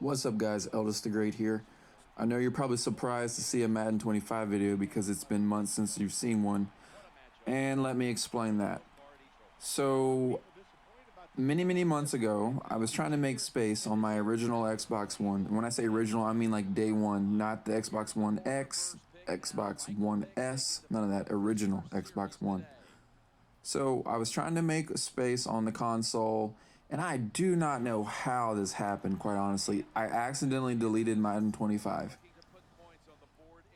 What's up, guys? Eldest the Great here. I know you're probably surprised to see a Madden 25 video because it's been months since you've seen one, and let me explain that. So, many months ago, I was trying to make space on my original Xbox One. And when I say original, I mean like day one, not the Xbox One X, Xbox One S, none of that, original Xbox One. So I was trying to make space on the console, and I do not know how this happened, quite honestly. I accidentally deleted Madden 25.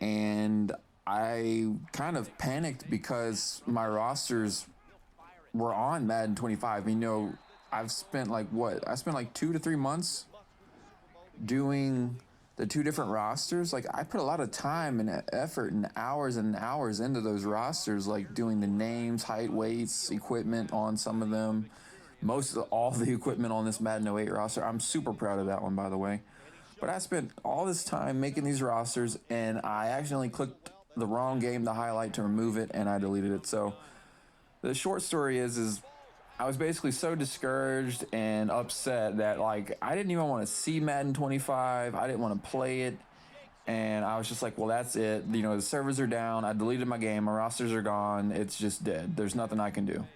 And I kind of panicked because my rosters were on Madden 25. I've spent I spent like 2 to 3 months doing the two different rosters. Like, I put a lot of time and effort and hours into those rosters, like doing the names, height, weights, equipment on some of them. Most of all the equipment on this Madden 08 roster. I'm super proud of that one, by the way. But I spent all this time making these rosters, and I accidentally clicked the wrong game to highlight to remove it, and I deleted it. So the short story is I was basically so discouraged and upset that, like, I didn't even want to see Madden 25. I didn't want to play it. And I was just like, well, that's it. The servers are down. I deleted my game. My rosters are gone. It's just dead. There's nothing I can do.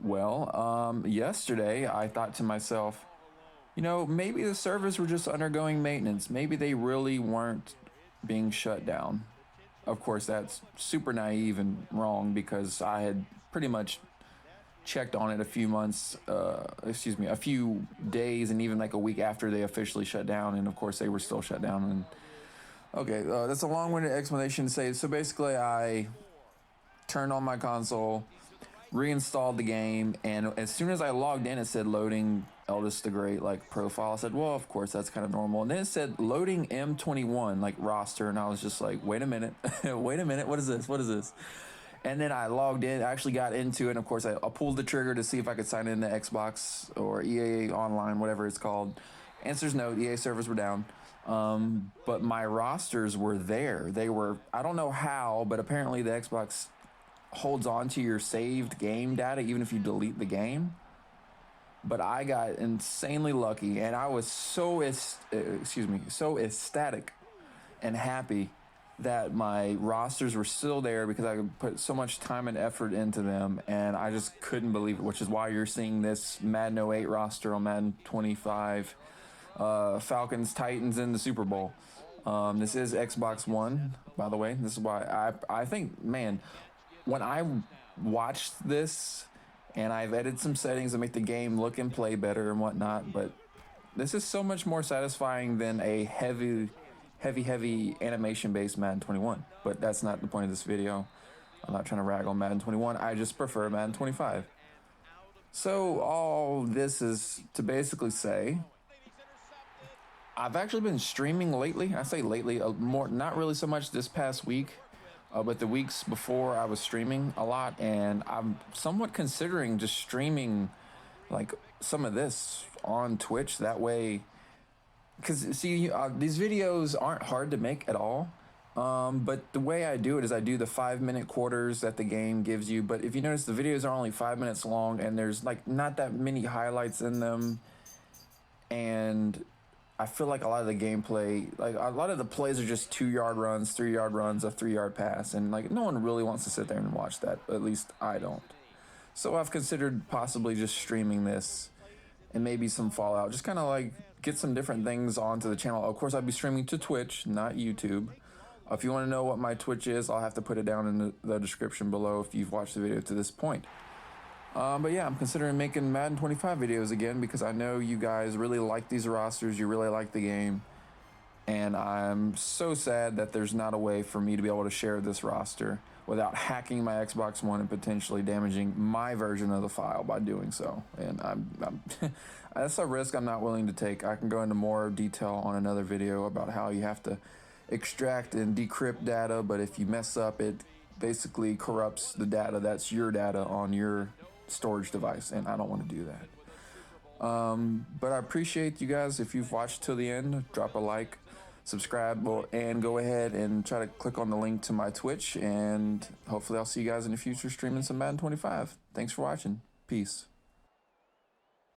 Well, yesterday I thought to myself, maybe the servers were just undergoing maintenance. Maybe they really weren't being shut down. Of course, that's super naive and wrong because I had pretty much checked on it a few days and even like a week after they officially shut down, and of course they were still shut down. And okay, that's a long-winded explanation to say. So basically, I turned on my console, reinstalled the game, and as soon as I logged in, it said loading Eldest the Great like profile. I said, well, of course that's kind of normal. And then it said loading M21 like roster, and I was just like, wait a minute, what is this? And then I logged in, actually got into it, and of course I pulled the trigger to see if I could sign into Xbox or EA Online, whatever it's called. Answer's no, EA servers were down. But my rosters were there. They were, I don't know how, but apparently the Xbox holds on to your saved game data even if you delete the game. But I got insanely lucky, and I was so ecstatic and happy that my rosters were still there because I put so much time and effort into them, and I just couldn't believe it, which is why you're seeing this Madden 08 roster on Madden 25. Falcons, Titans in the Super Bowl. This is Xbox One, by the way. This is why I think, man, when I watched this, and I've edited some settings to make the game look and play better and whatnot, but this is so much more satisfying than a heavy animation-based Madden 21. But that's not the point of this video. I'm not trying to rag on Madden 21. I just prefer Madden 25. So all this is to basically say, I've actually been streaming lately. I say lately, more, not really so much this past week, but the weeks before I was streaming a lot, and I'm somewhat considering just streaming like some of this on Twitch. That way, because see, these videos aren't hard to make at all. But the way I do it is I do the 5-minute quarters that the game gives you. But if you notice, the videos are only 5 minutes long, and there's like not that many highlights in them. And I feel like a lot of the gameplay, like a lot of the plays are just 2-yard runs, 3-yard runs, a 3-yard pass. And like no one really wants to sit there and watch that. At least I don't. So I've considered possibly just streaming this and maybe some Fallout. Just kind of like get some different things onto the channel. Of course, I'd be streaming to Twitch, not YouTube. If you want to know what my Twitch is, I'll have to put it down in the description below if you've watched the video to this point. But yeah, I'm considering making Madden 25 videos again because I know you guys really like these rosters. You really like the game. And I'm so sad that there's not a way for me to be able to share this roster without hacking my Xbox One and potentially damaging my version of the file by doing so. And that's a risk I'm not willing to take. I can go into more detail on another video about how you have to extract and decrypt data, but if you mess up, it basically corrupts the data that's your data on your storage device, and I don't want to do that. But I appreciate you guys. If you've watched till the end, drop a like, subscribe, and go ahead and try to click on the link to my Twitch, and hopefully I'll see you guys in the future streaming some Madden 25. Thanks for watching. Peace.